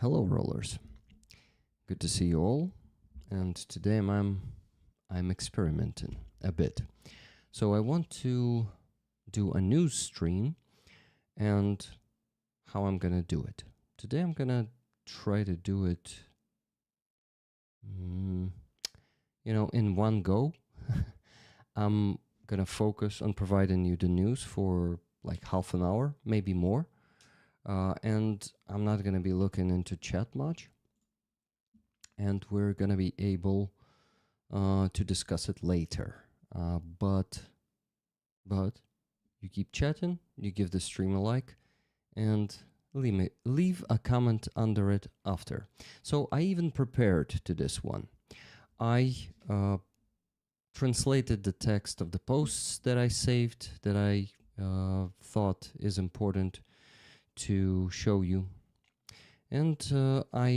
Hello, rollers. Good to see you all. And today I'm experimenting a bit. So I want to do a news stream, and how I'm gonna do it. Today I'm gonna try to do it, in one go. I'm gonna focus on providing you the news for like half an hour, maybe more. And I'm not gonna be looking into chat much. And we're gonna be able to discuss it later. But you keep chatting, you give the stream a like, and leave a comment under it after. So I even prepared to this one. I translated the text of the posts that I saved, that I thought is important to show you. And I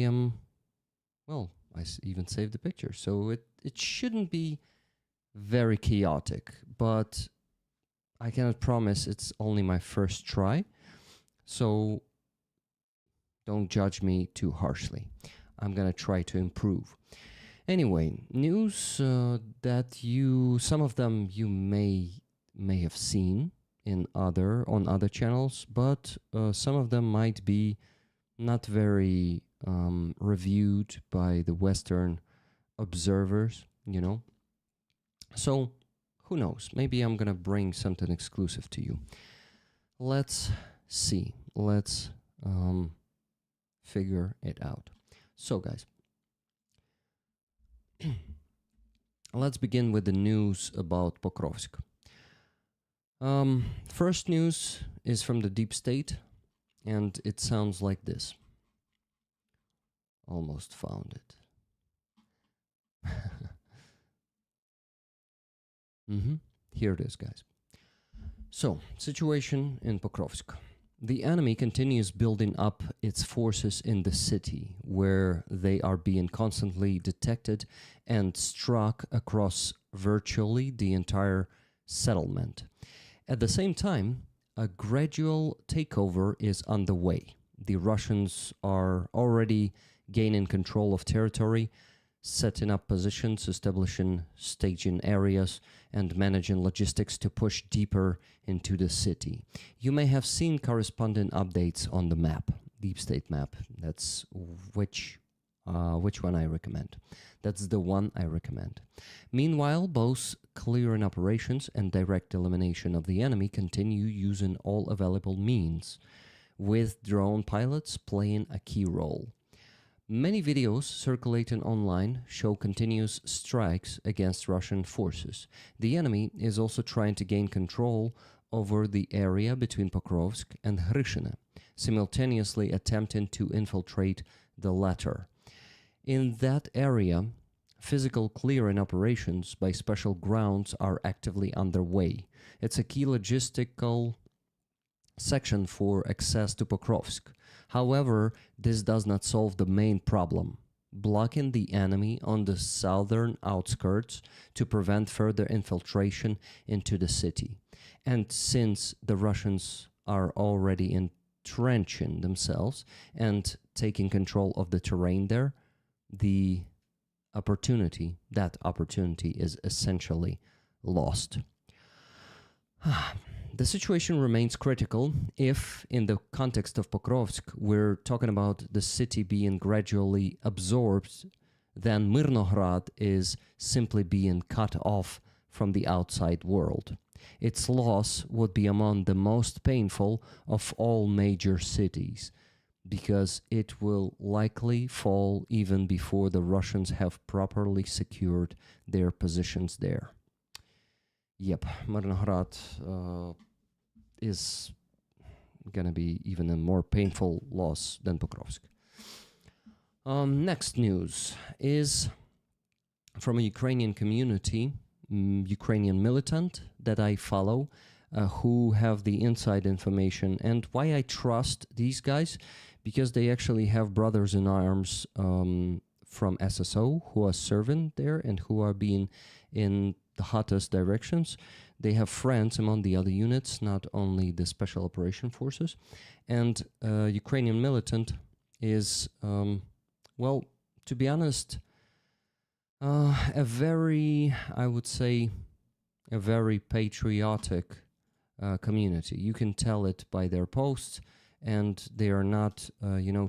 even saved the picture. So it shouldn't be very chaotic, but I cannot promise it's only my first try. So don't judge me too harshly. I'm gonna try to improve. Anyway, news that some of them you may have seen on other channels, but some of them might be not very reviewed by the Western observers, So who knows? Maybe I'm gonna bring something exclusive to you. Let's see. Let's figure it out. So, guys, let's begin with the news about Pokrovsk. First news is from the deep state, and it sounds like this. Almost found it. Here it is, guys. So, situation in Pokrovsk. The enemy continues building up its forces in the city, where they are being constantly detected and struck across virtually the entire settlement. At the same time, a gradual takeover is underway. The Russians are already gaining control of territory, setting up positions, establishing staging areas, and managing logistics to push deeper into the city. You may have seen corresponding updates on the map, Deep State map. That's which one I recommend. That's the one I recommend. Meanwhile, both clearing operations and direct elimination of the enemy continue using all available means, with drone pilots playing a key role. Many videos circulating online show continuous strikes against Russian forces. The enemy is also trying to gain control over the area between Pokrovsk and Hryshina, simultaneously attempting to infiltrate the latter. In that area, physical clearing operations by special grounds are actively underway. It's a key logistical section for access to Pokrovsk. However, this does not solve the main problem, blocking the enemy on the southern outskirts to prevent further infiltration into the city. And since the Russians are already entrenching themselves and taking control of the terrain there, that opportunity is essentially lost. The situation remains critical if, in the context of Pokrovsk, we're talking about the city being gradually absorbed, then Myrnograd is simply being cut off from the outside world. Its loss would be among the most painful of all major cities, because it will likely fall even before the Russians have properly secured their positions there. Yep, Myrnograd is gonna be even a more painful loss than Pokrovsk. Next news is from a Ukrainian community, Ukrainian militant that I follow, who have the inside information. And why I trust these guys? Because they actually have brothers in arms from SSO who are serving there and who are being in the hottest directions. They have friends among the other units, not only the Special Operation Forces. And Ukrainian militant is, well, to be honest, a very, I would say, a very patriotic community. You can tell it by their posts, and they are not,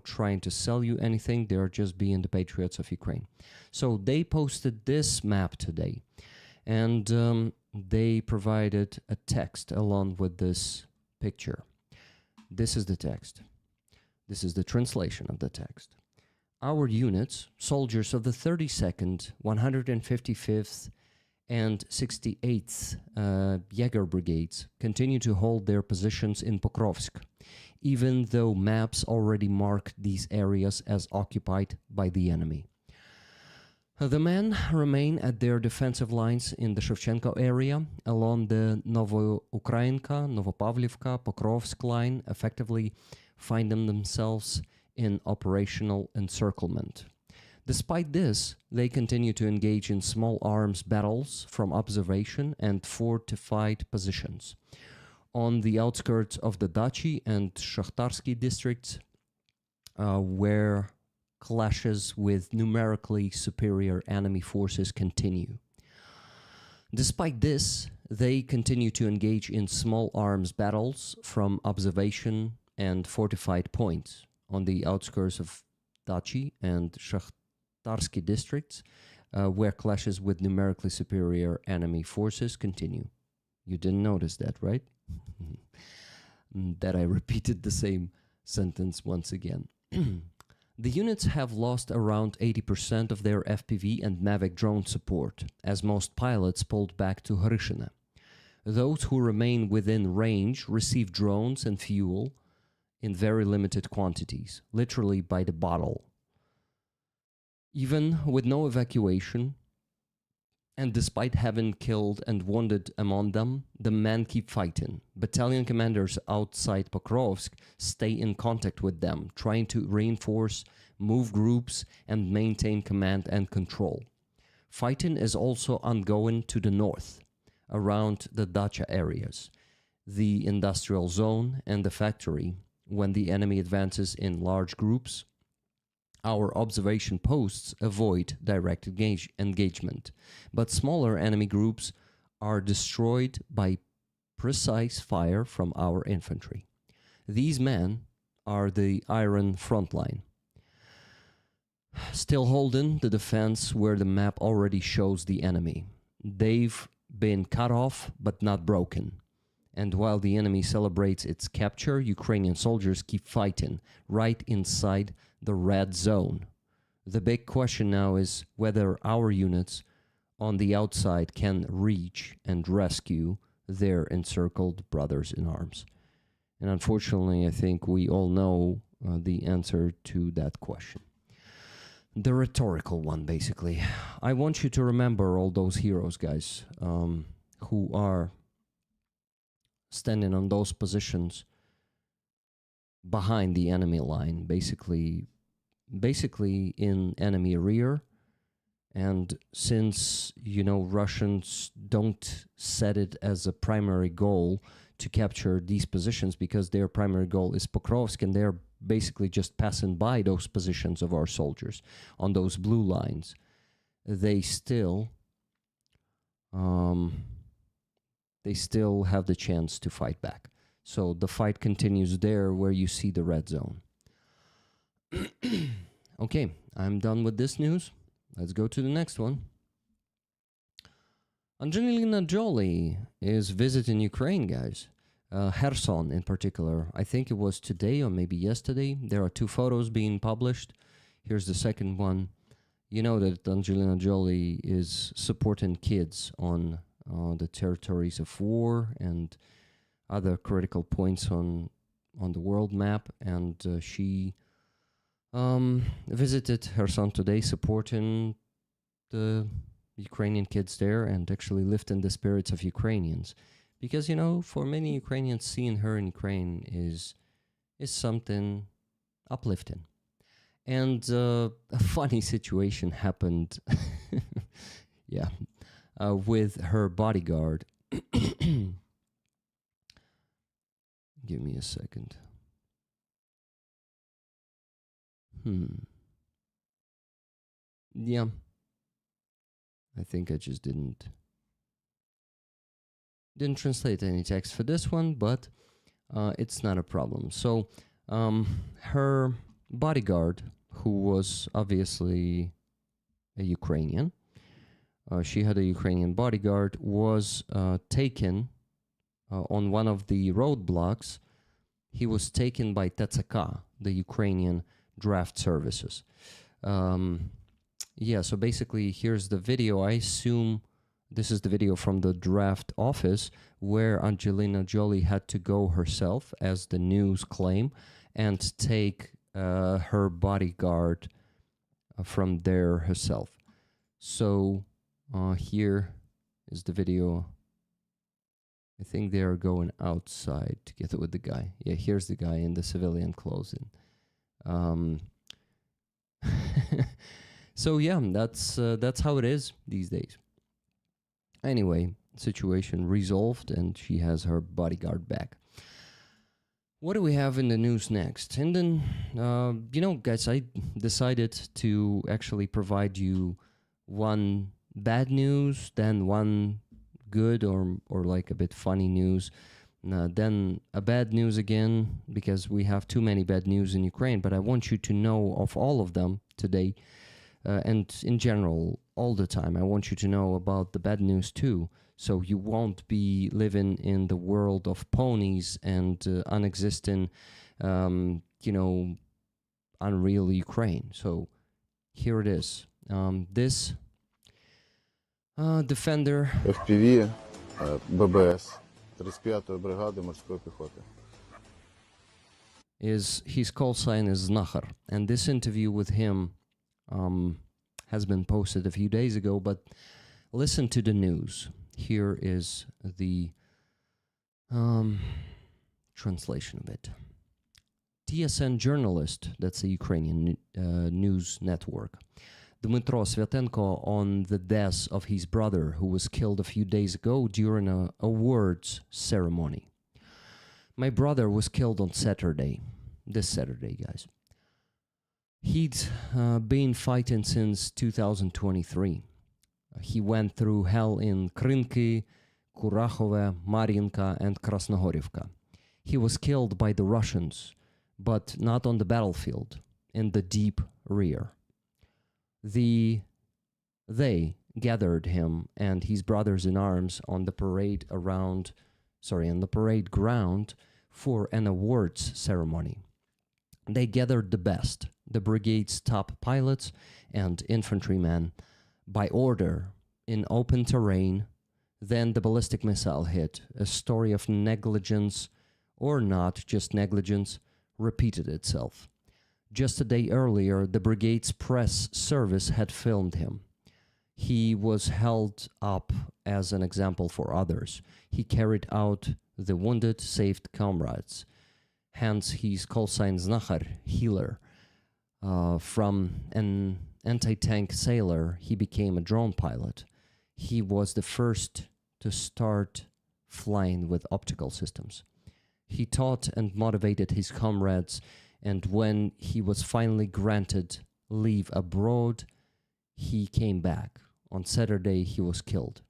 trying to sell you anything. They are just being the patriots of Ukraine. So they posted this map today, and they provided a text along with this picture. This is the text. This is the translation of the text. Our units, soldiers of the 32nd, 155th, and 68th Jaeger Brigades, continue to hold their positions in Pokrovsk, even though maps already mark these areas as occupied by the enemy. The men remain at their defensive lines in the Shevchenko area along the Novoukrainka, Novopavlivka, Pokrovsk line, effectively finding themselves in operational encirclement. Despite this, they continue to engage in small arms battles from observation and fortified positions. On the outskirts of the Dachi and Shakhtarsky districts, where clashes with numerically superior enemy forces continue. Despite this, they continue to engage in small arms battles from observation and fortified points on the outskirts of Dachi and Shakhtarsky districts, where clashes with numerically superior enemy forces continue. You didn't notice that, right? That I repeated the same sentence once again. The units have lost around 80% of their FPV and Mavic drone support, as most pilots pulled back to Hryshina. Those who remain within range receive drones and fuel in very limited quantities, literally by the bottle. Even with no evacuation, and despite having killed and wounded among them, the men keep fighting. Battalion commanders outside Pokrovsk stay in contact with them, trying to reinforce, move groups, and maintain command and control. Fighting is also ongoing to the north, around the Dacha areas, the industrial zone, and the factory. When the enemy advances in large groups, our observation posts avoid direct engagement, but smaller enemy groups are destroyed by precise fire from our infantry. These men are the Iron Front Line, still holding the defense where the map already shows the enemy. They've been cut off but not broken. And while the enemy celebrates its capture, Ukrainian soldiers keep fighting right inside the red zone. The big question now is whether our units on the outside can reach and rescue their encircled brothers in arms. And unfortunately, I think we all know the answer to that question. The rhetorical one, basically. I want you to remember all those heroes, guys, who are standing on those positions behind the enemy line, basically in enemy rear. And since, Russians don't set it as a primary goal to capture these positions because their primary goal is Pokrovsk, and they're basically just passing by those positions of our soldiers on those blue lines, they still have the chance to fight back. So the fight continues there where you see the red zone. Okay, I'm done with this news. Let's go to the next one. Angelina Jolie is visiting Ukraine, guys. Kherson in particular. I think it was today or maybe yesterday. There are 2 photos being published. Here's the second one. You know that Angelina Jolie is supporting kids on the territories of war and other critical points on the world map, and she visited Kherson today, supporting the Ukrainian kids there and actually lifting the spirits of Ukrainians, because for many Ukrainians, seeing her in Ukraine is something uplifting. And a funny situation happened with her bodyguard. Give me a second. Yeah. I think I just didn't translate any text for this one, but it's not a problem. So her bodyguard, who was obviously a Ukrainian, she had a Ukrainian bodyguard, was taken on one of the roadblocks. He was taken by TCK, the Ukrainian draft services. Yeah, so basically, here's the video. I assume this is the video from the draft office where Angelina Jolie had to go herself, as the news claim, and take her bodyguard from there herself. So here is the video. I think they are going outside together with the guy. Yeah, here's the guy in the civilian clothes. So yeah, that's how it is these days. Anyway, situation resolved, and she has her bodyguard back. What do we have in the news next? And then, guys, I decided to actually provide you one bad news, then one good or like a bit funny news, then a bad news again, because we have too many bad news in Ukraine. But I want you to know of all of them today, and in general, all the time. I want you to know about the bad news too, so you won't be living in the world of ponies and unexisting, unreal Ukraine. So here it is. This defender FPV ББС 35-ї бригади морської піхоти. His call sign is Znachar, and this interview with him has been posted a few days ago, but listen to the news. Here is the translation of it. TSN journalist, that's a Ukrainian news network, Dmytro Sviatenko, on the death of his brother, who was killed a few days ago during a awards ceremony. My brother was killed on Saturday, this Saturday, guys. He'd been fighting since 2023. He went through hell in Krynki, Kurakhove, Mariinka, and Krasnohorivka. He was killed by the Russians, but not on the battlefield, in the deep rear. They gathered him and his brothers in arms on the parade ground for an awards ceremony. They gathered the best, the brigade's top pilots and infantrymen, by order, in open terrain. Then the ballistic missile hit. A story of negligence, or not just negligence, repeated itself. Just a day earlier, the brigade's press service had filmed him. He was held up as an example for others. He carried out the wounded, saved comrades. Hence his call sign Znachar, healer. From an anti-tank sailor, he became a drone pilot. He was the first to start flying with optical systems. He taught and motivated his comrades, and when he was finally granted leave abroad, he came back. On Saturday, he was killed.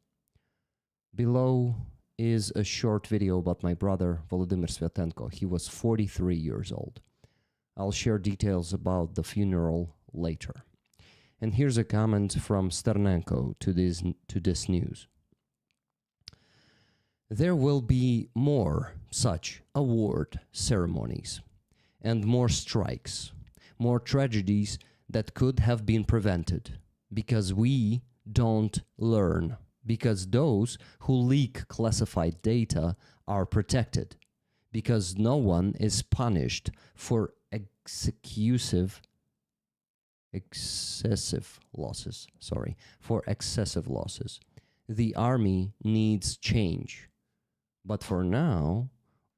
Below is a short video about my brother, Volodymyr Sviatenko. He was 43 years old. I'll share details about the funeral later. And here's a comment from Sternenko to this news. There will be more such award ceremonies and more strikes, more tragedies that could have been prevented, because we don't learn, because those who leak classified data are protected, because no one is punished for excessive losses. The army needs change. But for now,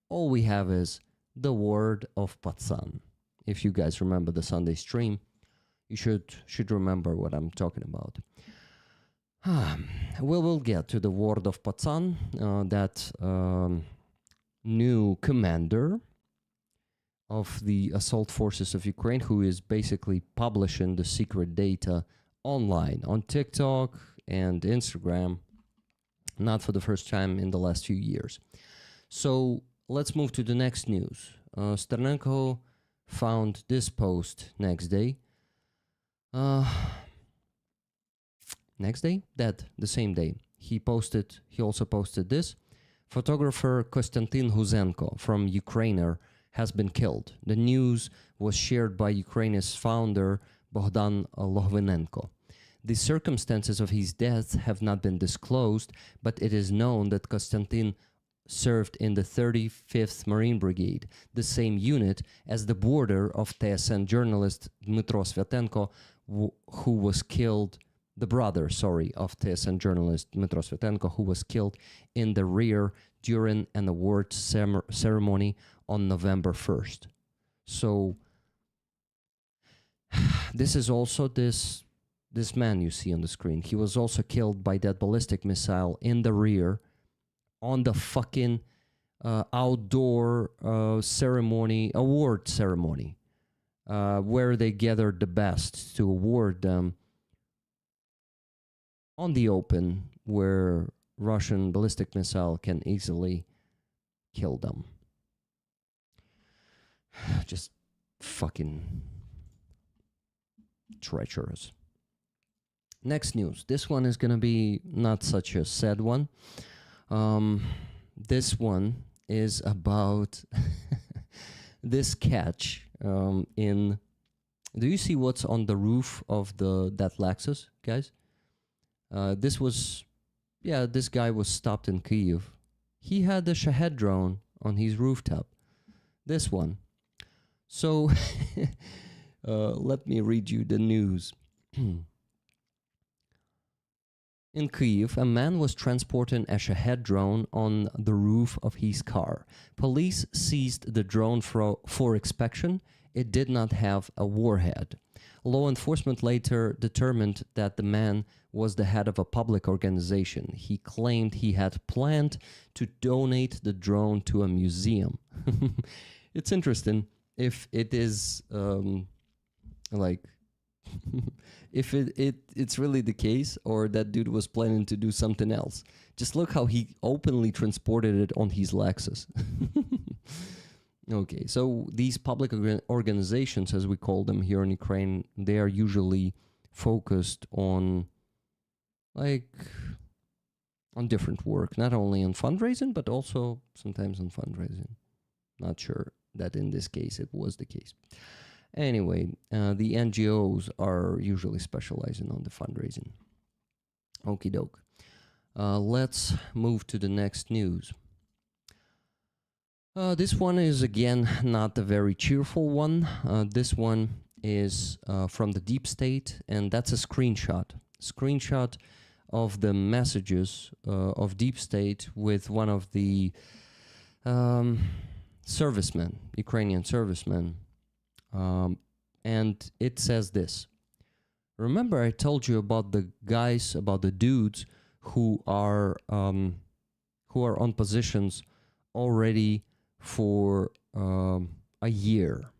all we have is the word of Patsan. If you guys remember the Sunday stream, you should remember what I'm talking about. We'll get to the word of Patsan, that new commander of the assault forces of Ukraine, who is basically publishing the secret data online on TikTok and Instagram, not for the first time in the last few years. So let's move to the next news. Sternenko found this post next day. Next day? Dead, the same day. He also posted this. Photographer Konstantin Huzenko from Ukrainer has been killed. The news was shared by Ukraine's founder Bogdan Lovinenko. The circumstances of his death have not been disclosed, but it is known that Konstantin served in the 35th Marine Brigade, the same unit as the border of TSN journalist Dmytro Sviatenko, who was killed, the brother, of TSN journalist Dmytro Sviatenko, who was killed in the rear during an awards ceremony on November 1st. So this is also this man you see on the screen. He was also killed by that ballistic missile in the rear on the fucking outdoor award ceremony, where they gathered the best to award them on the open, where Russian ballistic missile can easily kill them. Just fucking treacherous. Next news. This one is gonna be not such a sad one. This one is about this catch in... Do you see what's on the roof of that Lexus, guys? This guy was stopped in Kyiv. He had the Shahed drone on his rooftop. This one. So, let me read you the news. In Kyiv, a man was transporting a Shahed drone on the roof of his car. Police seized the drone for inspection. It did not have a warhead. Law enforcement later determined that the man was the head of a public organization. He claimed he had planned to donate the drone to a museum. It's interesting if it is if it's really the case, or that dude was planning to do something else. Just look how he openly transported it on his Lexus. Okay, so these public organizations, as we call them here in Ukraine, they are usually focused on different work, not only on fundraising, but also sometimes on fundraising. Not sure that in this case it was the case. Anyway, the NGOs are usually specializing on the fundraising. Okie doke. Let's move to the next news. This one is, again, not a very cheerful one. This one is from the Deep State, and that's a screenshot. Screenshot of the messages of Deep State with one of the servicemen, Ukrainian servicemen. And it says this. Remember I told you about the guys, about the dudes who are on positions already for a year.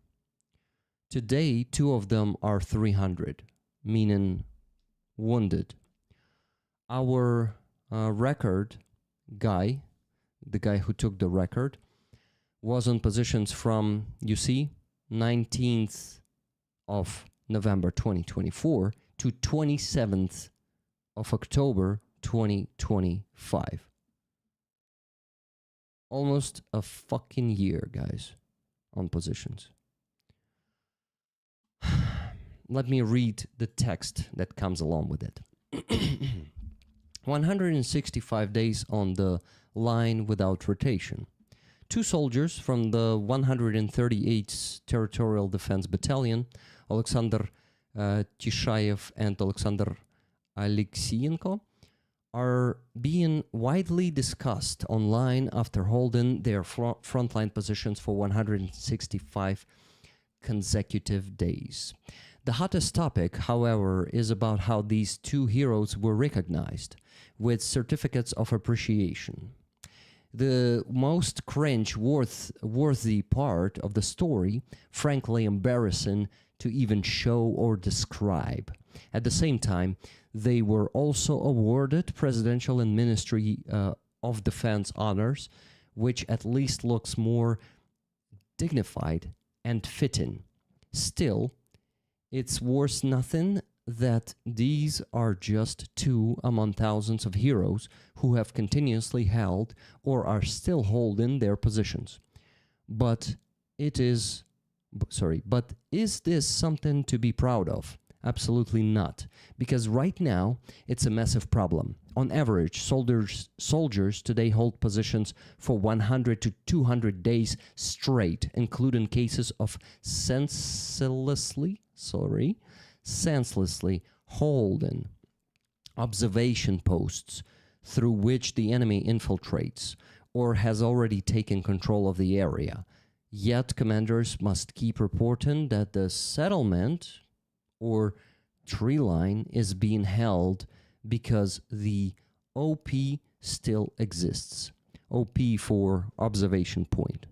Today, 2 of them are 300, meaning wounded. Our record guy, the guy who took the record, was on positions from, you see, 19th of November 2024 to 27th of October 2025. Almost a fucking year, guys, on positions. Let me read the text that comes along with it. 165 days on the line without rotation. 2 soldiers from the 138th Territorial Defense Battalion, Alexander Tishayev and Alexander Alexienko, are being widely discussed online after holding their frontline positions for 165 consecutive days. The hottest topic, however, is about how these 2 heroes were recognized with certificates of appreciation. The most cringe-worthy part of the story, frankly embarrassing to even show or describe. At the same time, they were also awarded Presidential and Ministry of Defense honors, which at least looks more dignified and fitting. Still, it's worth nothing that these are just two among thousands of heroes who have continuously held or are still holding their positions. But is this something to be proud of? Absolutely not, because right now it's a massive problem. On average, soldiers today hold positions for 100 to 200 days straight, including cases of senselessly holding observation posts through which the enemy infiltrates or has already taken control of the area. Yet commanders must keep reporting that the settlement or tree line is being held because the OP still exists. OP for observation point.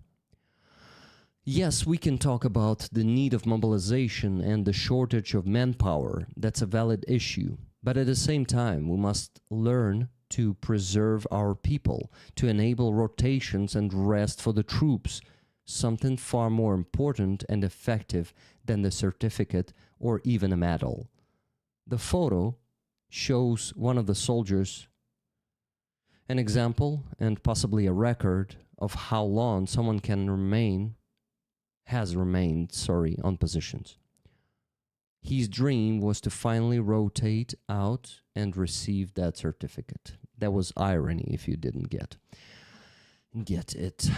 Yes, we can talk about the need of mobilization and the shortage of manpower. That's a valid issue. But at the same time, we must learn to preserve our people, to enable rotations and rest for the troops, something far more important and effective than the certificate or even a medal. The photo shows one of the soldiers, an example and possibly a record of how long someone has remained on positions. His dream was to finally rotate out and receive that certificate. That was irony if you didn't get it.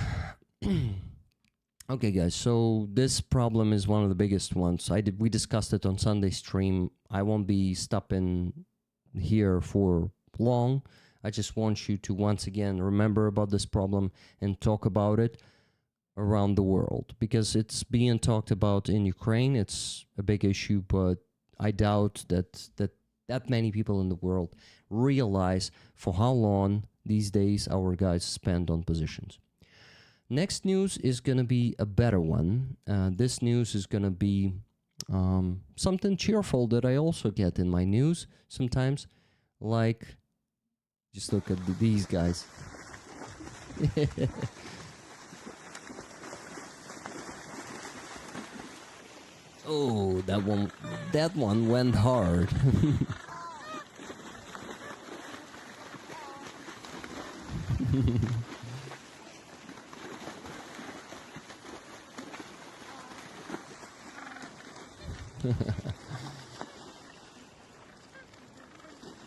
Okay, guys, so this problem is one of the biggest ones. We discussed it on Sunday stream. I won't be stopping here for long. I just want you to once again remember about this problem and talk about it around the world, because it's being talked about in Ukraine. It's a big issue, but I doubt that many people in the world realize for how long these days our guys spend on positions. Next news is going to be a better one. This news is going to be something cheerful that I also get in my news sometimes. Like, just look at these guys. Oh, that one went hard.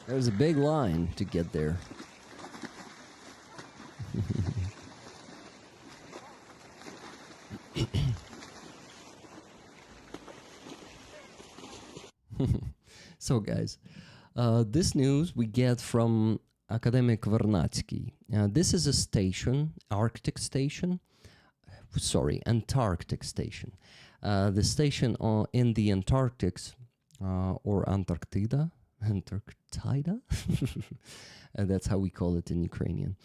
There's a big line to get there. So, guys, this news we get from Academic Vernadsky. This is a station, Antarctic station. The station in the Antarctics, or Antarctida. That's how we call it in Ukrainian.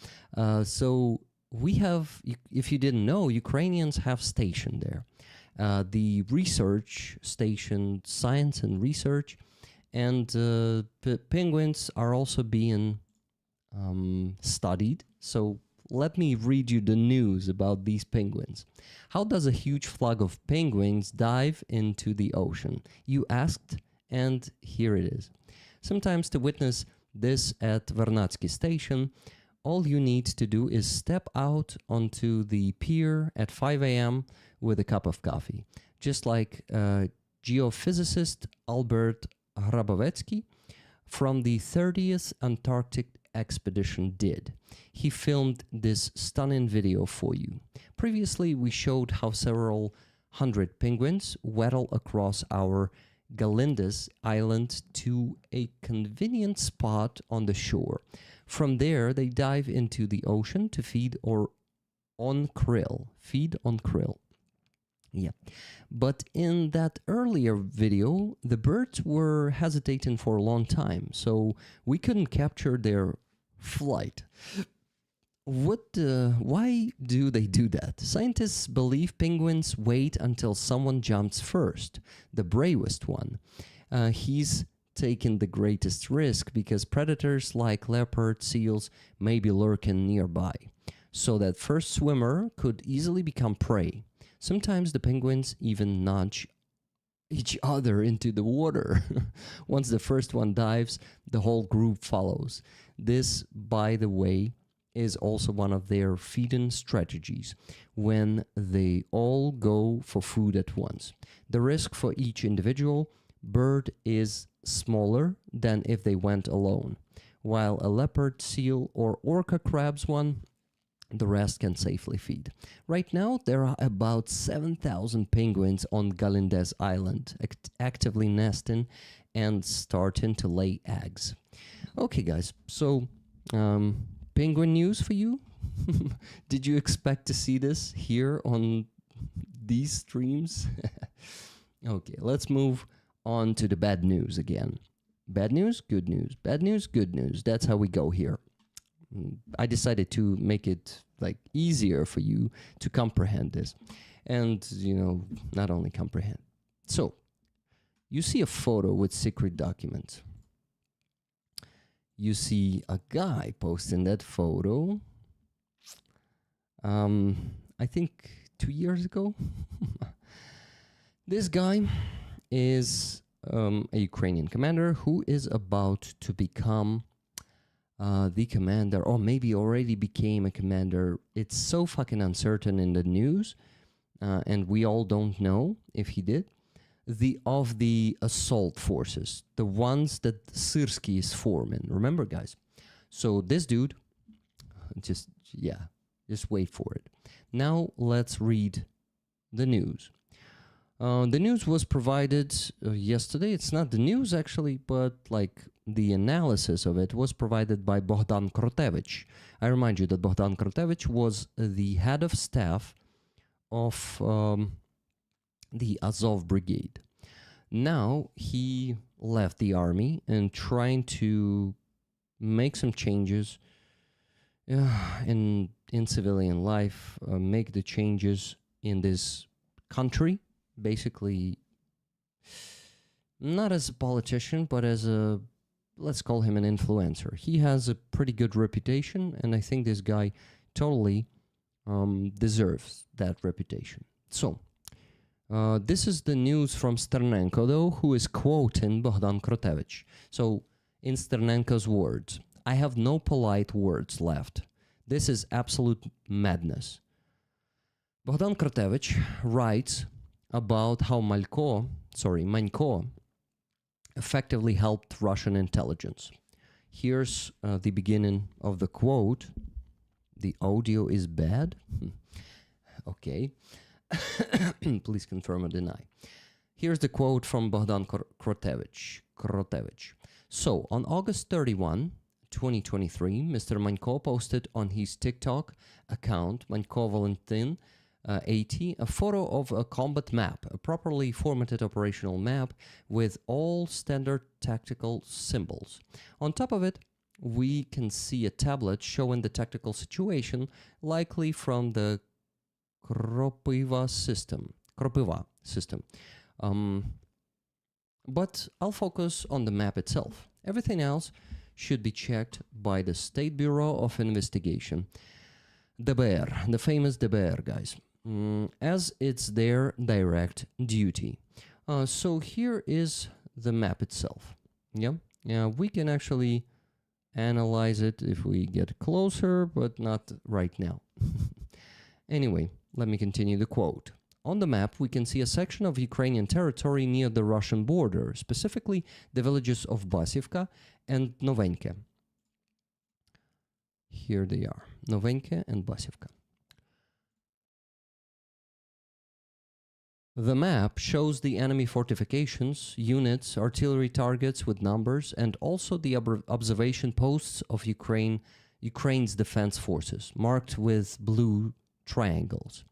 So we have, if you didn't know, Ukrainians have stationed there. The research station, science and research, and penguins are also being studied. So let me read you the news about these penguins. How does a huge flock of penguins dive into the ocean? You asked, and here it is. Sometimes to witness this at Vernadsky Station, all you need to do is step out onto the pier at 5 a.m. with a cup of coffee, just like geophysicist Albert Hrabovetsky from the 30th Antarctic expedition did. He filmed this stunning video for you. Previously, we showed how several hundred penguins waddle across our Galindas Island to a convenient spot on the shore. From there, they dive into the ocean to feed on krill. Yeah. But in that earlier video, the birds were hesitating for a long time, so we couldn't capture their flight. Why do they do that? Scientists believe penguins wait until someone jumps first, the bravest one. He's taken the greatest risk because predators like leopard seals may be lurking nearby. So that first swimmer could easily become prey. Sometimes the penguins even nudge each other into the water. Once the first one dives, the whole group follows. This, by the way, is also one of their feeding strategies when they all go for food at once. The risk for each individual bird is smaller than if they went alone, while a leopard, seal, or orca crabs one, the rest can safely feed. Right now, there are about 7,000 penguins on Galindez Island, actively nesting and starting to lay eggs. Okay, guys, so penguin news for you. Did you expect to see this here on these streams? Okay, let's move on to the bad news again. Bad news, good news. Bad news, good news. That's how we go here. I decided to make it like easier for you to comprehend this, and not only comprehend. So you see a photo with secret documents. You see a guy posting that photo. I think 2 years ago. This guy is a Ukrainian commander who is about to become the commander, or maybe already became a commander. It's so fucking uncertain in the news, and we all don't know if he did. Of the assault forces, the ones that Syrskyi is forming. Remember, guys? So this dude, just wait for it. Now let's read the news. The news was provided yesterday. It's not the news actually, but like the analysis of it was provided by Bohdan Krotevich. I remind you that Bohdan Krotevich was the head of staff of the Azov Brigade. Now he left the army and trying to make some changes in civilian life, make the changes in this country. Basically, not as a politician, but as let's call him an influencer. He has a pretty good reputation, and I think this guy totally deserves that reputation. So, this is the news from Sternenko, though, who is quoting Bohdan Krotevich. So, in Sternenko's words, I have no polite words left. This is absolute madness. Bohdan Krotevich writes about how Manько effectively helped Russian intelligence. Here's the beginning of the quote. The audio is bad? Okay. Please confirm or deny. Here's the quote from Bohdan Krotevich. So, on August 31, 2023, Mr. Manько posted on his TikTok account, Manько Valentin 80, a photo of a combat map, a properly formatted operational map with all standard tactical symbols. On top of it, we can see a tablet showing the tactical situation, likely from the Kropyva system. But I'll focus on the map itself. Everything else should be checked by the State Bureau of Investigation, DBR, the famous DBR, guys, as it's their direct duty. So here is the map itself. Yeah, we can actually analyze it if we get closer, but not right now. Anyway, let me continue the quote. On the map, we can see a section of Ukrainian territory near the Russian border, specifically the villages of Basivka and Novenke. Here they are, Novenke and Basivka. The map shows the enemy fortifications, units, artillery targets with numbers, and also the observation posts of Ukraine's defense forces, marked with blue triangles.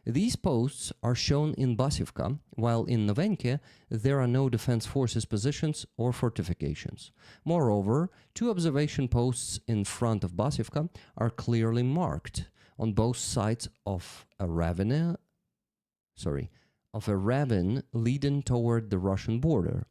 These posts are shown in Basivka, while in Novenke there are no defense forces positions or fortifications. Moreover, 2 observation posts in front of Basivka are clearly marked on both sides of a ravine leading toward the Russian border.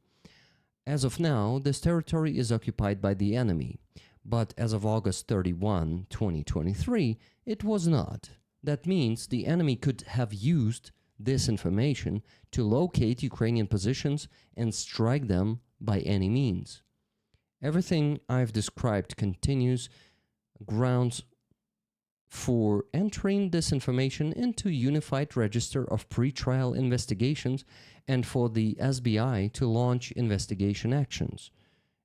As of now, this territory is occupied by the enemy, but as of August 31, 2023, it was not. That means the enemy could have used this information to locate Ukrainian positions and strike them by any means. Everything I've described continues grounds for entering this information into unified register of pre-trial investigations and for the SBI to launch investigation actions.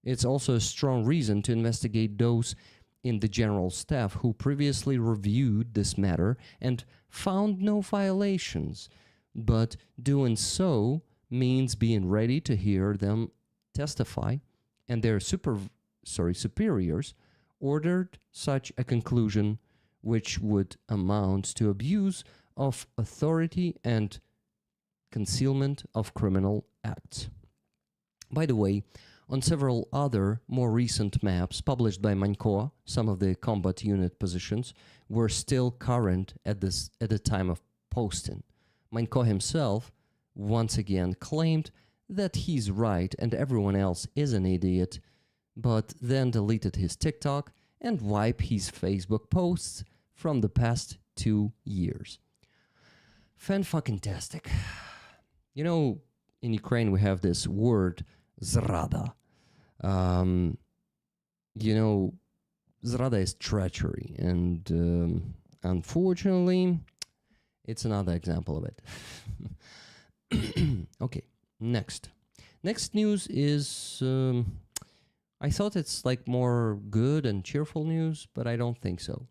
It's also a strong reason to investigate those in the General Staff who previously reviewed this matter and found no violations, but doing so means being ready to hear them testify, and their superiors ordered such a conclusion, which would amount to abuse of authority and concealment of criminal acts. By the way, on several other more recent maps published by Manko, some of the combat unit positions were still current at the time of posting. Manko himself once again claimed that he's right and everyone else is an idiot, but then deleted his TikTok and wiped his Facebook posts from the past 2 years. Fan-fucking-tastic. You know, in Ukraine we have this word, zrada. Zrada is treachery, and unfortunately, it's another example of it. Okay, next. Next news is, I thought it's like more good and cheerful news, but I don't think so.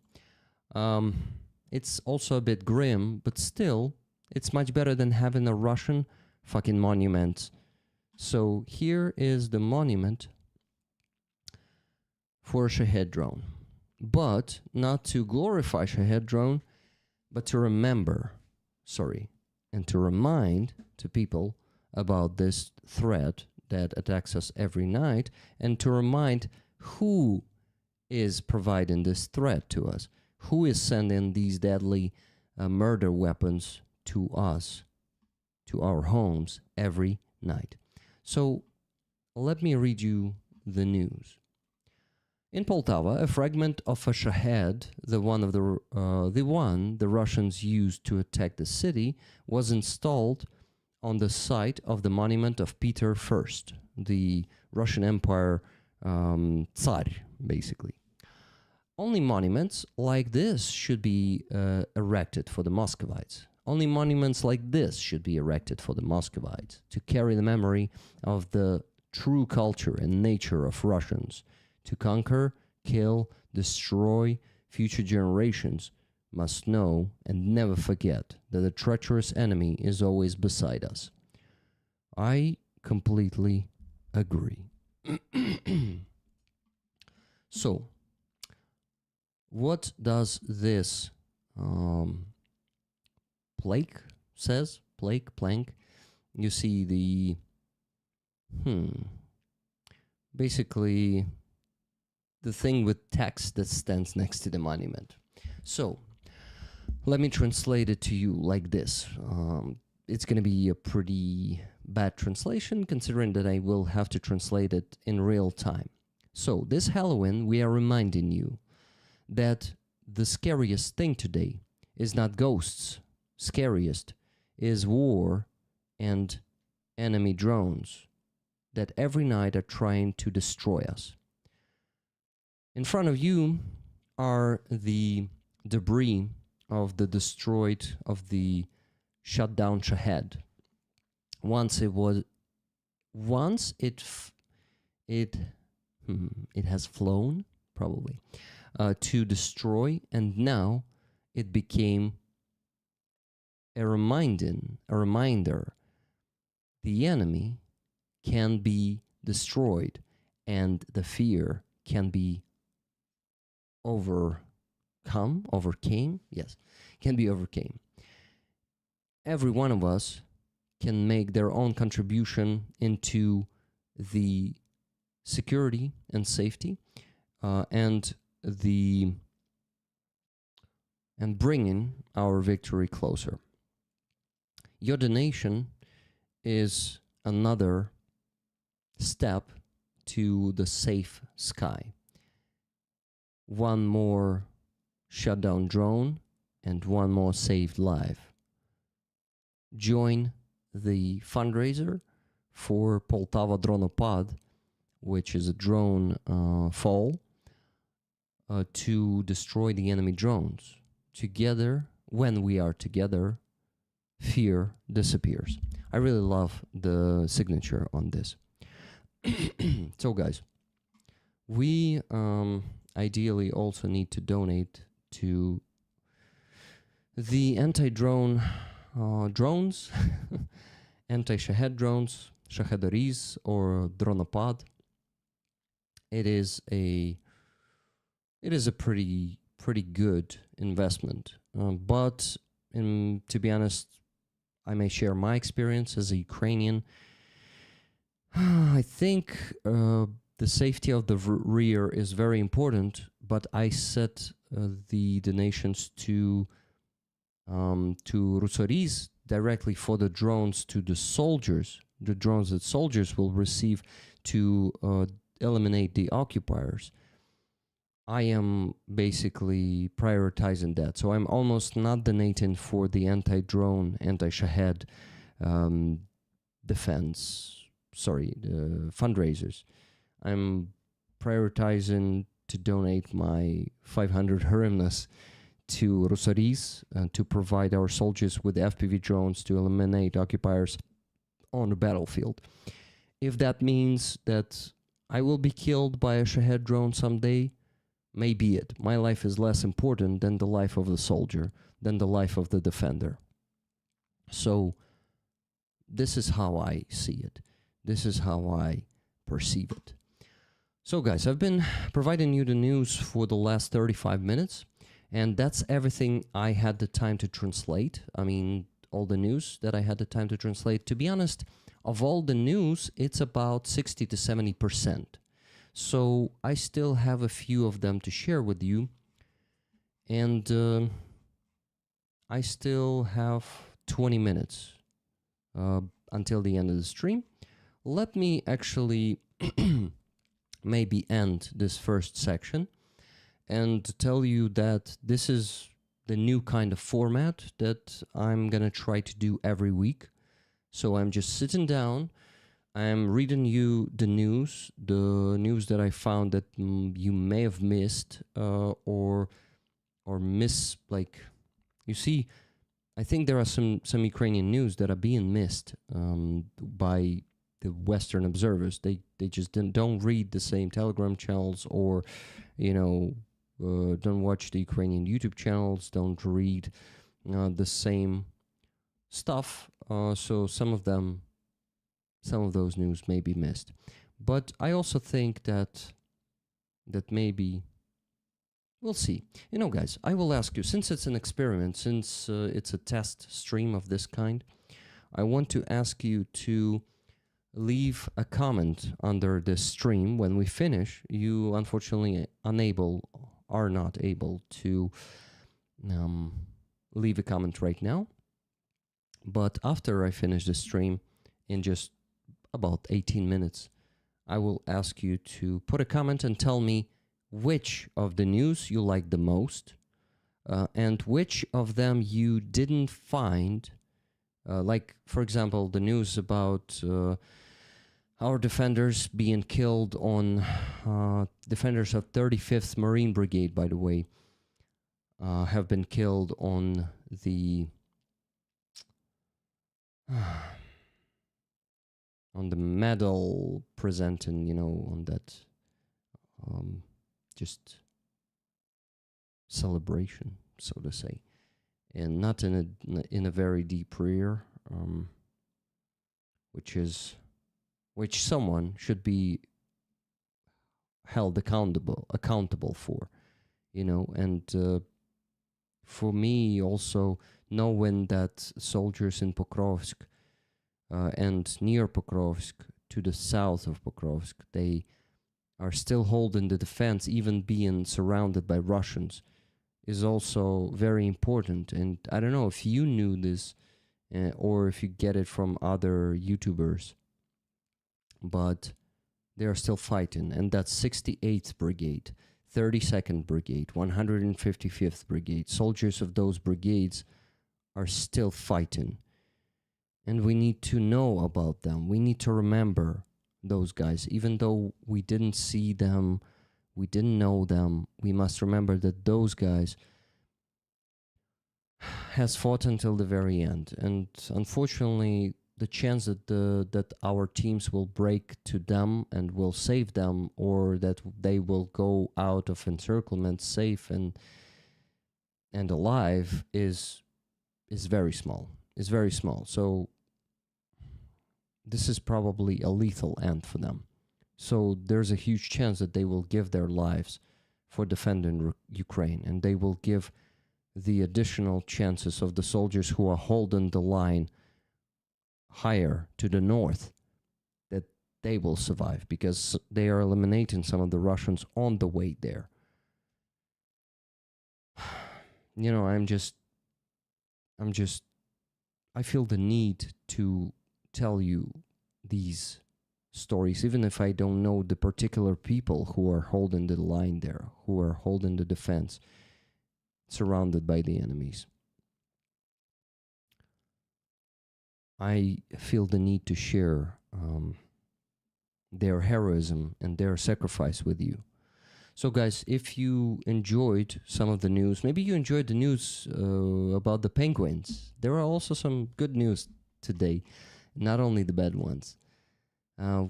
It's also a bit grim, but still, it's much better than having a Russian fucking monument. So here is the monument for a Shahed drone. But not to glorify Shahed drone, but to and to remind to people about this threat that attacks us every night, and to remind who is providing this threat to us, who is sending these deadly murder weapons to us, to our homes every night. So let me read you the news. In Poltava, a fragment of a Shahed, the one the Russians used to attack the city, was installed on the site of the monument of Peter I, the Russian Empire Tsar, basically. Only monuments like this should be erected for the Muscovites. Only monuments like this should be erected for the Muscovites to carry the memory of the true culture and nature of Russians. To conquer, kill, destroy, future generations must know and never forget that the treacherous enemy is always beside us. I completely agree. So, what does this plank? You see the basically the thing with text that stands next to the monument. So let me translate it to you like this. It's going to be a pretty bad translation, considering that I will have to translate it in real time. So this Halloween, we are reminding you that the scariest thing today is not ghosts. Scariest is war and enemy drones that every night are trying to destroy us. In front of you are the debris of the shut down Shahed. It has flown, probably, to destroy, and now it became a reminder the enemy can be destroyed and the fear can be overcame. every one of us can make their own contribution into the security and safety, and bringing our victory closer. Your donation is another step to the safe sky. One more shut down drone and one more saved life. Join the fundraiser for Poltava Dronopad, which is a drone fall to destroy the enemy drones. Together, when we are together, fear disappears. I really love the signature on this. So guys, we ideally also need to donate to the anti-drone drones, anti-Shahed drones, Shahed or Dronopad. It is a pretty good investment, but to be honest, I may share my experience as a Ukrainian. I think the safety of the rear is very important, but I set the donations to Rusoriz directly for the drones to the soldiers, the drones that soldiers will receive to eliminate the occupiers. I am basically prioritizing that. So I'm almost not donating for the anti-drone, anti-Shahed fundraisers. I'm prioritizing to donate my 500 hryvnias to Rusoriz to provide our soldiers with FPV drones to eliminate occupiers on the battlefield. If that means that I will be killed by a Shahed drone someday, may be it. My life is less important than the life of the soldier, than the life of the defender. So this is how I see it. This is how I perceive it. So guys, I've been providing you the news for the last 35 minutes, and that's everything I had the time to translate. I mean, all the news that I had the time to translate. To be honest, of all the news, it's about 60 to 70%. So I still have a few of them to share with you, and I still have 20 minutes until the end of the stream. Let me actually maybe end this first section and tell you that this is the new kind of format that I'm gonna try to do every week. So I'm just sitting down, I'm reading you the news that I found that you may have missed or miss, like, you see, I think there are some Ukrainian news that are being missed by the Western observers. They just don't read the same Telegram channels, or don't watch the Ukrainian YouTube channels, don't read the same stuff. So some of those news may be missed. But I also think that maybe we'll see. Guys, I will ask you, since it's an experiment, since it's a test stream of this kind, I want to ask you to leave a comment under this stream. When we finish, you unfortunately are not able to leave a comment right now. But after I finish the stream, in just about 18 minutes, I will ask you to put a comment and tell me which of the news you like the most, and which of them you didn't find, like, for example, the news about our defenders being killed on, defenders of 35th Marine Brigade, by the way, have been killed on the medal presenting, on that just celebration, so to say, and not in a very deep rear, which someone should be held accountable for, and for me also, knowing that soldiers in Pokrovsk and near Pokrovsk to the south of Pokrovsk, they are still holding the defense, even being surrounded by Russians, is also very important. And I don't know if you knew this or if you get it from other YouTubers, but they are still fighting. And that's 68th Brigade, 32nd Brigade, 155th Brigade. Soldiers of those brigades are still fighting. And we need to know about them. We need to remember those guys. Even though we didn't see them, we didn't know them, we must remember that those guys has fought until the very end. And unfortunately, the chance that our teams will break to them and will save them, or that they will go out of encirclement safe and alive is very small. Is very small. So this is probably a lethal end for them. So there's a huge chance that they will give their lives for defending Ukraine, and they will give the additional chances of the soldiers who are holding the line higher to the north, that they will survive, because they are eliminating some of the Russians on the way there. You know, I feel the need to tell you these stories, even if I don't know the particular people who are holding the line there, who are holding the defense, surrounded by the enemies. I feel the need to share their heroism and their sacrifice with you. So guys, if you enjoyed some of the news, maybe you enjoyed the news about the Penguins. There are also some good news today, not only the bad ones. I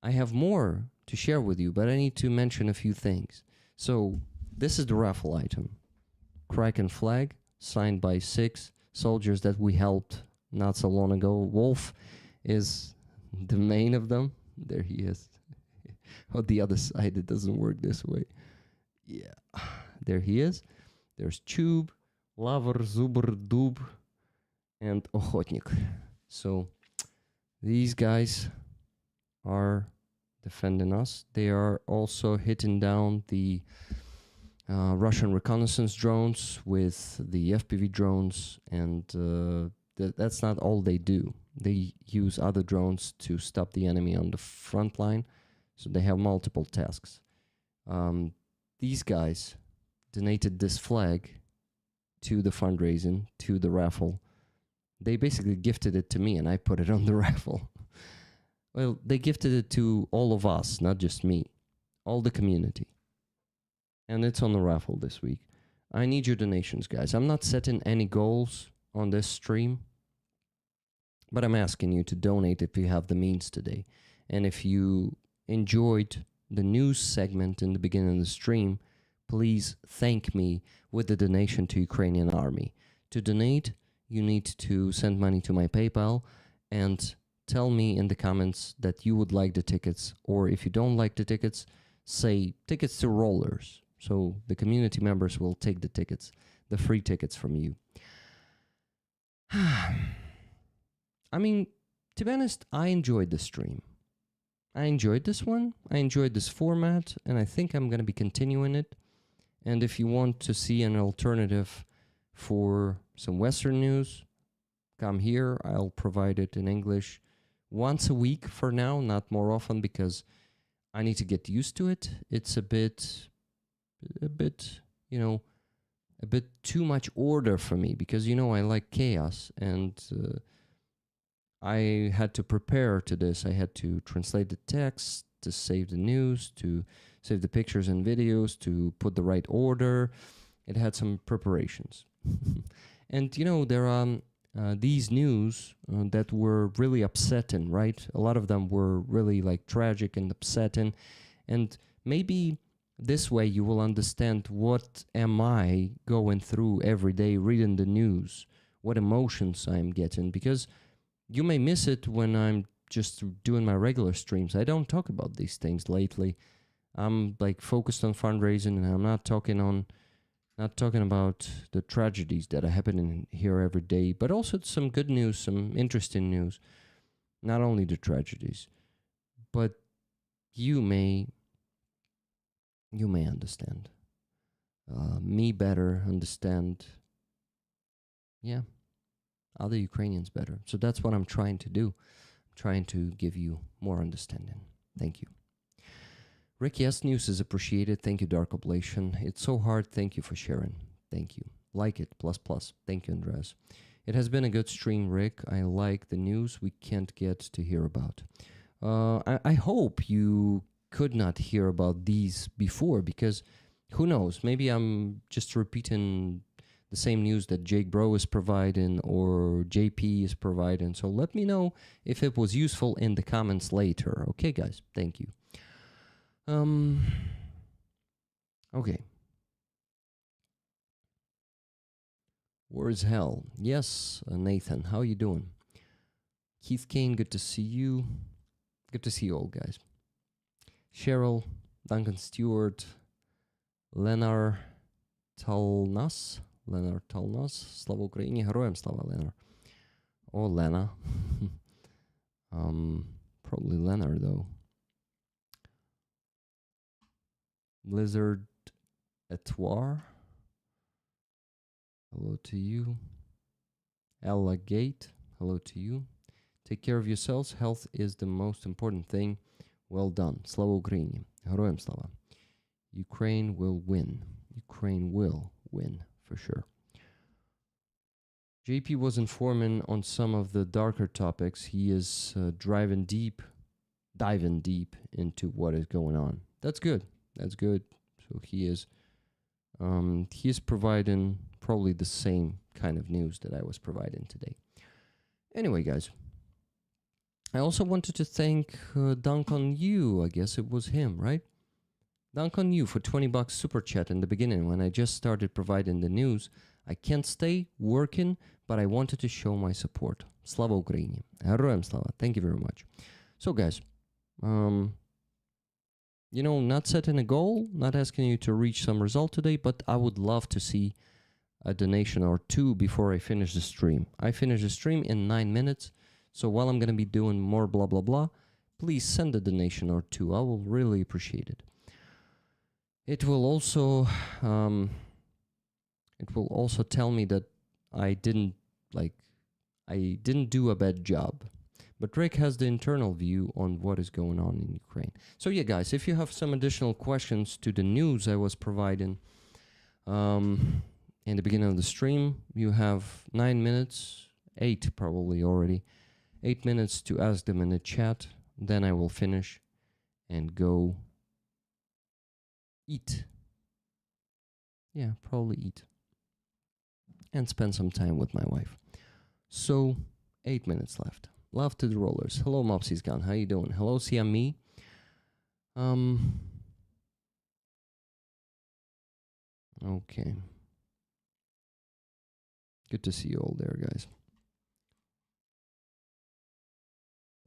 have more to share with you, but I need to mention a few things. So this is the raffle item. Kraken flag, signed by 6 soldiers that we helped not so long ago. Wolf is the main of them. There he is. On the other side, it doesn't work this way. Yeah, there he is. There's Tube, Lavr, Zubr, Dub, and Ochotnik. So these guys are defending us. They are also hitting down the Russian reconnaissance drones with the FPV drones, and that's not all they do. They use other drones to stop the enemy on the front line, so they have multiple tasks. These guys donated this flag to the fundraising, to the raffle. They basically gifted it to me, and I put it on the raffle. Well, they gifted it to all of us, not just me, all the community. And it's on the raffle this week. I need your donations, guys. I'm not setting any goals on this stream, but I'm asking you to donate if you have the means today. And if you enjoyed the news segment in the beginning of the stream, please thank me with the donation to Ukrainian Army. To donate, you need to send money to my PayPal and tell me in the comments that you would like the tickets, or if you don't like the tickets, say tickets to rollers. So the community members will take the tickets, the free tickets from you. I mean, to be honest, I enjoyed the stream. I enjoyed this one. I enjoyed this format, and I think I'm going to be continuing it. And if you want to see an alternative for some Western news, come here. I'll provide it in English once a week for now, not more often, because I need to get used to it. It's a bit, a bit too much order for me, because, I like chaos, and I had to prepare to this. I had to translate the text, to save the news, to save the pictures and videos, to put the right order. It had some preparations. And, there are these news that were really upsetting, right? A lot of them were really tragic and upsetting. And maybe this way you will understand what am I going through every day reading the news, what emotions I'm getting, because you may miss it when I'm just doing my regular streams. I don't talk about these things lately. I'm focused on fundraising, and I'm not talking on Not talking about the tragedies that are happening here every day, but also some good news, some interesting news. Not only the tragedies, but you may understand me better, understand, yeah, other Ukrainians better. So that's what I'm trying to do. I'm trying to give you more understanding. Thank you. Rick, yes, news is appreciated. Thank you, Dark Oblation. It's so hard. Thank you for sharing. Thank you. Like it, plus plus. Thank you, Andres. It has been a good stream, Rick. I like the news we can't get to hear about. I hope you could not hear about these before, because who knows? Maybe I'm just repeating the same news that Jake Bro is providing or JP is providing. So let me know if it was useful in the comments later. Okay, guys? Thank you. Okay. Where's hell? Yes, Nathan, how you doing? Keith Kane, good to see you. Good to see you all, guys. Cheryl, Duncan Stewart, Lenar Talnas, Slava Україні, героям слава, Lenar. Or Lena. Probably Leonard though. Blizzard Etoile. Hello to you. Ella Gate. Hello to you. Take care of yourselves. Health is the most important thing. Well done. Slava Ukraini. Героям слава. Ukraine will win. Ukraine will win for sure. JP was informing on some of the darker topics. He is diving deep into what is going on. That's good. That's good. So he is providing probably the same kind of news that I was providing today. Anyway, guys, I also wanted to thank Duncan Yu. I guess it was him, right? Duncan Yu for $20 super chat in the beginning when I just started providing the news. I can't stay working, but I wanted to show my support. Slava Ukraini. Героям слава. Thank you very much. So, guys, not setting a goal, not asking you to reach some result today, but I would love to see a donation or two before I finish the stream. I finish the stream in 9 minutes, so while I'm going to be doing more blah, blah, blah, please send a donation or two. I will really appreciate it. It will also tell me that I didn't do a bad job. But Rick has the internal view on what is going on in Ukraine. So yeah, guys, if you have some additional questions to the news I was providing in the beginning of the stream, you have 9 minutes, 8 probably already, 8 minutes to ask them in the chat. Then I will finish and go eat. Yeah, probably eat. And spend some time with my wife. So, 8 minutes left. Love to the rollers. Hello, Mopsy's Gun. How you doing? Hello, Siami. Okay. Good to see you all there, guys.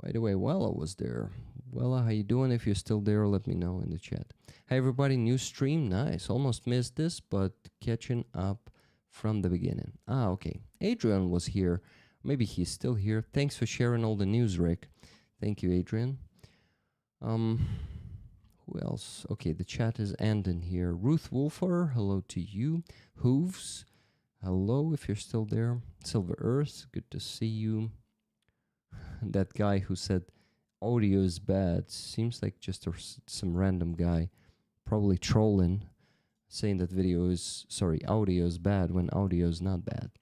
By the way, Wella was there. Wella, how you doing? If you're still there, let me know in the chat. Hey, everybody, new stream. Nice. Almost missed this, but catching up from the beginning. Okay. Adrian was here. Maybe he's still here. Thanks for sharing all the news, Rick. Thank you, Adrian. Who else? Okay, the chat is ending here. Ruth Wolfer, hello to you. Hooves, hello if you're still there. Silver Earth, good to see you. That guy who said audio is bad seems like just some random guy, probably trolling, saying that audio is bad when audio is not bad.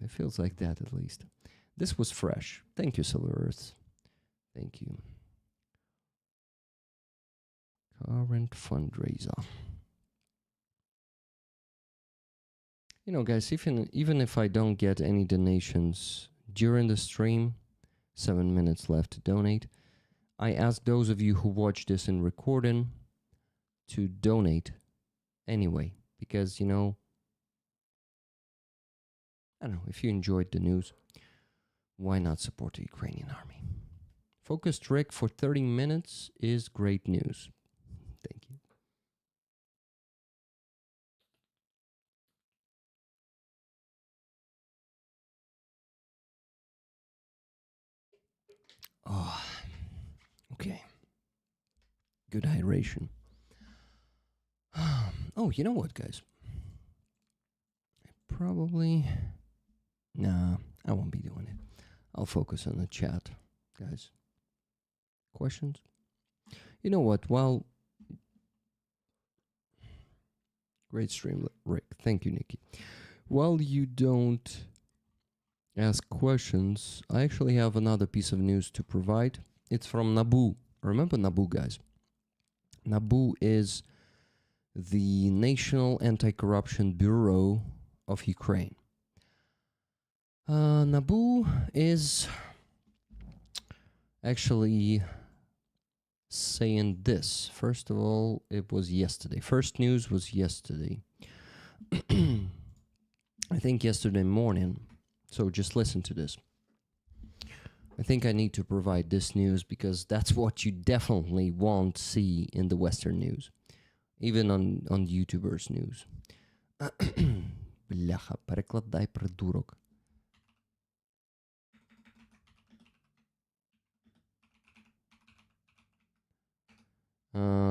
It feels like that, at least. This was fresh. Thank you, Silver Earth. Thank you. Current fundraiser. Guys, even if I don't get any donations during the stream, 7 minutes left to donate, I ask those of you who watch this in recording to donate anyway, because, I don't know, if you enjoyed the news, why not support the Ukrainian army? Focused Rick for 30 minutes is great news. Thank you. Oh, okay. Good hydration. Oh, you know what, guys? Probably. Nah, I won't be doing it. I'll focus on the chat, guys. Questions? You know what? Well, great stream, Rick. Thank you, Nikki. While you don't ask questions, I actually have another piece of news to provide. It's from NABU. Remember NABU, guys? NABU is the National Anti-Corruption Bureau of Ukraine. NABU is actually saying this. First of all, it was yesterday. First news was yesterday. I think yesterday morning. So just listen to this. I think I need to provide this news because that's what you definitely won't see in the Western news. Even on YouTubers news. Бляха, перекладай, придурок.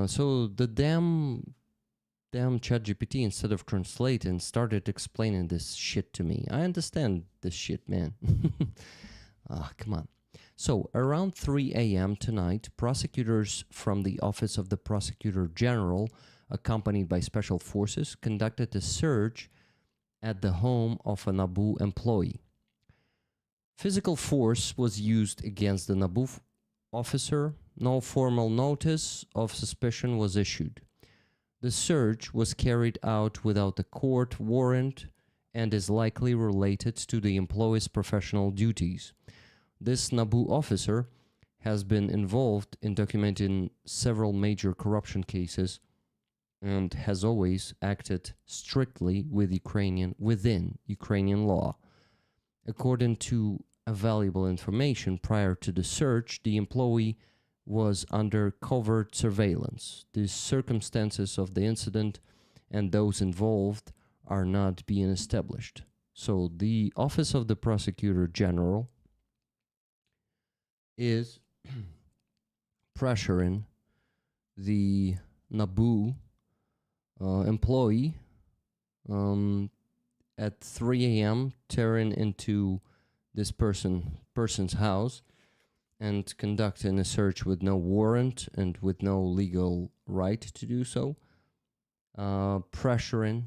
So the damn ChatGPT, instead of translating, started explaining this shit to me. I understand this shit, man. Come on. So around 3 a.m. tonight, prosecutors from the Office of the Prosecutor General, accompanied by special forces, conducted a search at the home of a NABU employee. Physical force was used against the NABU officer. No formal notice of suspicion was issued. The search was carried out without a court warrant and is likely related to the employee's professional duties. This NABU officer has been involved in documenting several major corruption cases and has always acted strictly within Ukrainian law. According to available information prior to the search, the employee was under covert surveillance. The circumstances of the incident and those involved are not being established. So the Office of the Prosecutor General is pressuring the NABU employee at 3 a.m. tearing into this person's house and conducting a search with no warrant and with no legal right to do so, pressuring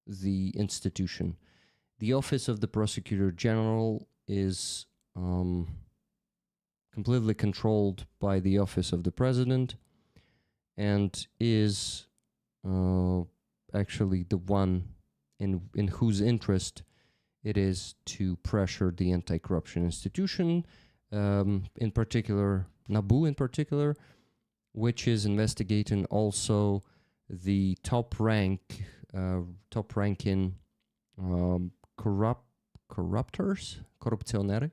the institution. The Office of the Prosecutor General is completely controlled by the Office of the President and is actually the one in whose interest it is to pressure the anti-corruption institution, in particular, NABU in particular, which is investigating also the top-ranking corruptioneri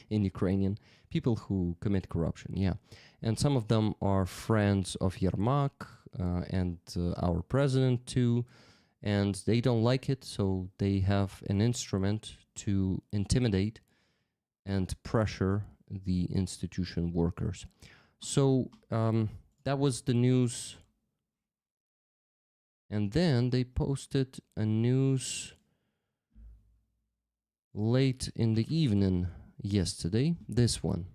in Ukrainian, people who commit corruption, yeah. And some of them are friends of Yermak and our president too, and they don't like it, so they have an instrument to intimidate and pressure the institution workers. So that was the news. And then they posted a news late in the evening yesterday, this one,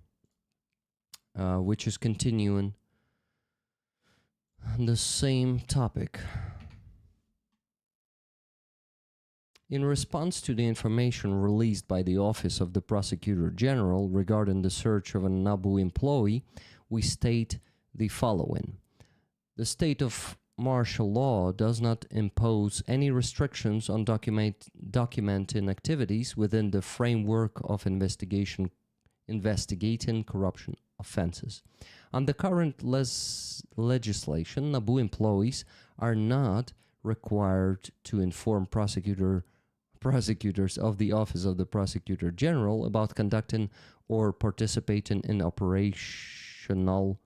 which is continuing the same topic. In response to the information released by the Office of the Prosecutor General regarding the search of a NABU employee, we state the following. The state of martial law does not impose any restrictions on documenting activities within the framework of investigating corruption offenses. Under current legislation, NABU employees are not required to inform prosecutors of the Office of the Prosecutor General about conducting or participating in operational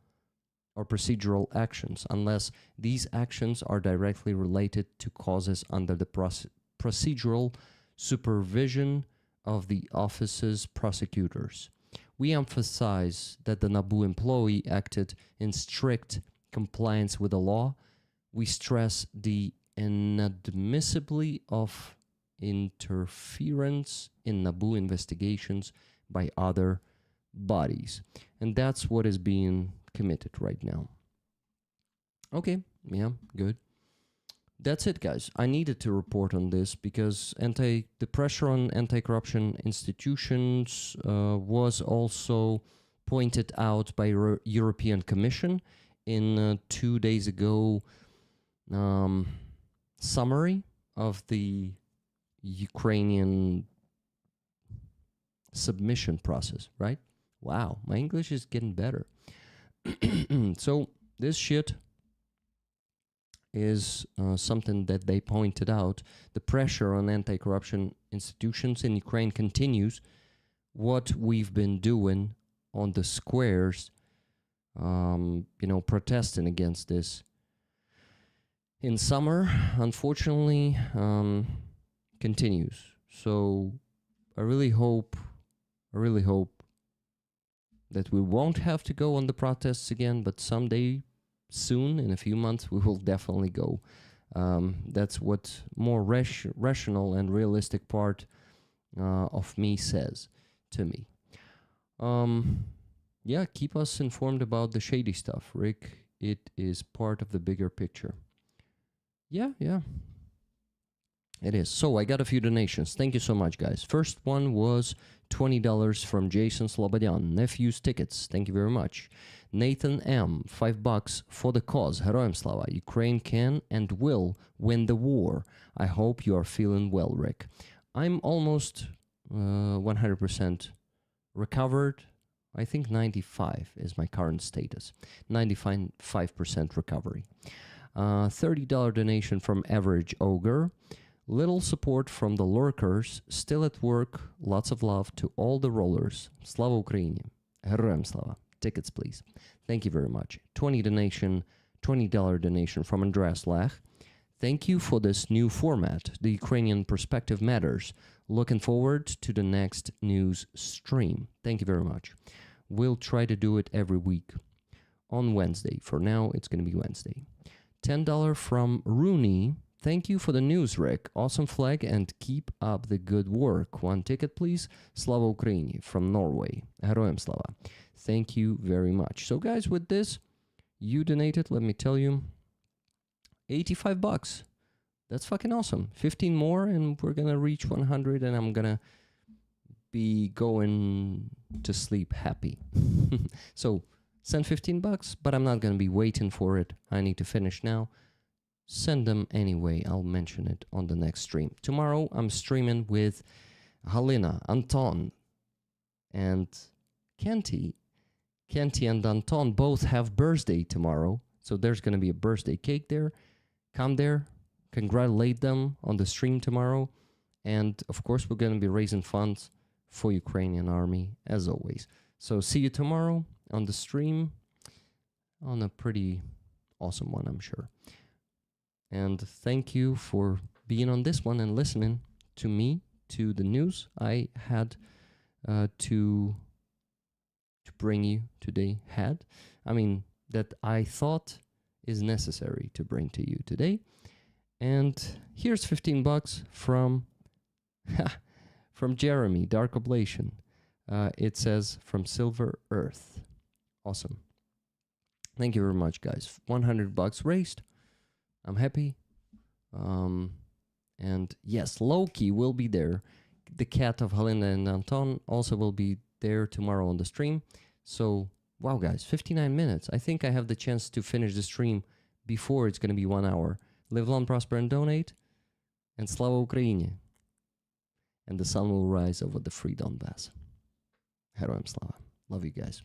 or procedural actions unless these actions are directly related to causes under the procedural supervision of the office's prosecutors. We emphasize that the NABU employee acted in strict compliance with the law. We stress the inadmissibility of interference in NABU investigations by other bodies. And that's what is being committed right now. Okay, yeah, good. That's it, guys. I needed to report on this because the pressure on anti-corruption institutions was also pointed out by European Commission in 2 days ago summary of the Ukrainian submission process, right? Wow, my English is getting better. So this shit is something that they pointed out. The pressure on anti-corruption institutions in Ukraine continues. What we've been doing on the squares, protesting against this in summer, unfortunately, continues. So I really hope that we won't have to go on the protests again, but someday soon, in a few months, we will definitely go. That's what more rational and realistic part of me says to me. Yeah, keep us informed about the shady stuff, Rick. It is part of the bigger picture. Yeah. It is. So I got a few donations. Thank you so much, guys. First one was $20 from Jason Slobodyan. Nephew's tickets. Thank you very much. Nathan M. $5 for the cause. Heroям slava. Ukraine can and will win the war. I hope you are feeling well, Rick. I'm almost 100% recovered. I think 95 is my current status. 95% recovery. $30 donation from Average Ogre. Little support from the lurkers, still at work. Lots of love to all the rollers. Slava Ukraini. Heroям slava. Tickets, please. Thank you very much. $20 donation from Andreas Lach. Thank you for this new format. The Ukrainian perspective matters. Looking forward to the next news stream. Thank you very much. We'll try to do it every week on Wednesday. For now, it's going to be Wednesday. $10 from Rooney. Thank you for the news, Rick. Awesome flag and keep up the good work. One ticket, please. Slava Ukraini from Norway. Heroям slava. Thank you very much. So, guys, with this, you donated, let me tell you, $85. That's fucking awesome. 15 more and we're going to reach 100 and I'm going to be going to sleep happy. So, send $15, but I'm not going to be waiting for it. I need to finish now. Send them anyway. I'll mention it on the next stream. Tomorrow, I'm streaming with Halina, Anton, and Kenty. Kenty and Anton both have birthday tomorrow, so there's going to be a birthday cake there. Come there, congratulate them on the stream tomorrow, and of course, we're going to be raising funds for Ukrainian army, as always. So see you tomorrow on the stream, on a pretty awesome one, I'm sure. And thank you for being on this one and listening to me, to the news I had to bring you today. That I thought is necessary to bring to you today. And here's $15 from Jeremy, Dark Oblation. It says from Silver Earth. Awesome. Thank you very much, guys. $100 raised. I'm happy. And yes, Loki will be there. The cat of Halina and Anton also will be there tomorrow on the stream. So, wow, guys, 59 minutes. I think I have the chance to finish the stream before it's going to be 1 hour. Live long, prosper, and donate. And Slava Ukraini. And the sun will rise over the free Donbass. Heroям slava. Love you guys.